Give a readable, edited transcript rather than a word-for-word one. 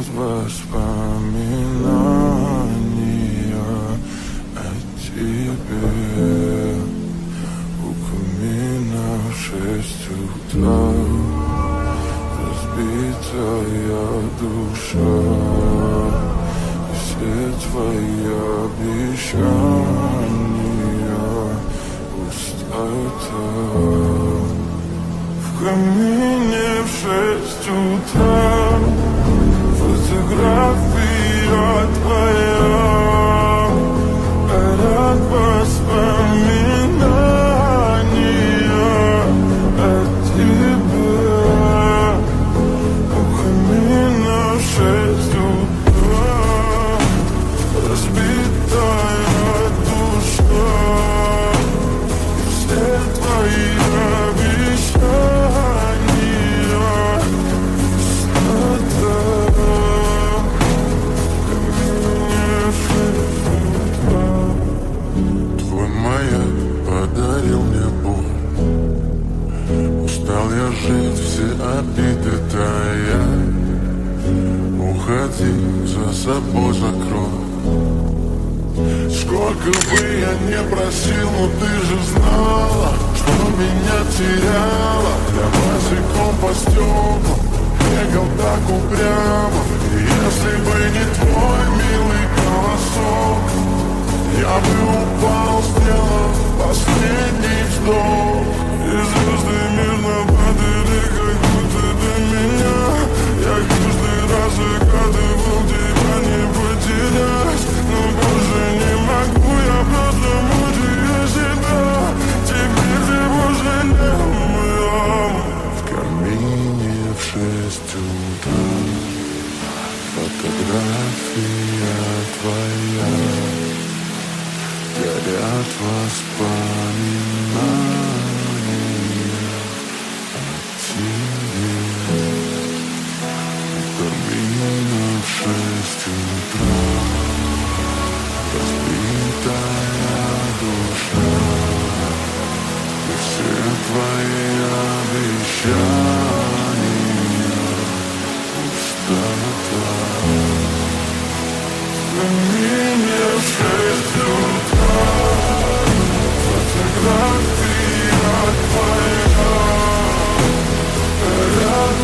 лишь воспоминания о тебе. У камина в 6 утра разбитая душа, и все твои обещания пустота. В камине в 6 утра фотография твоя, горят воспоминания о тебе. У камина в 6 утра разбитая душа, и все твои обещания пустота. Твой маяк подарил мне боль. Устал я жить, все обиды тая. Уходи, за собой закрой. Сколько бы я не просил, но ты же знала, что меня теряла. Я босиком по стеклам бегал так упрямо. И если бы не твой милый голосок, я бы упал, сделав последний вздох. И звезды мирно падали, как будто до меня. Я каждый раз загадывал тебя не потерять, но больше не могу, я просто мучаю себя. Теперь ты уже не умрем. В камине в 6 утра фотография твоя, горят воспоминания о тебе. В камине в 6 утра разбитая душа, и все твои обещания пустота. В камине в 6 утра фотография твоя, горят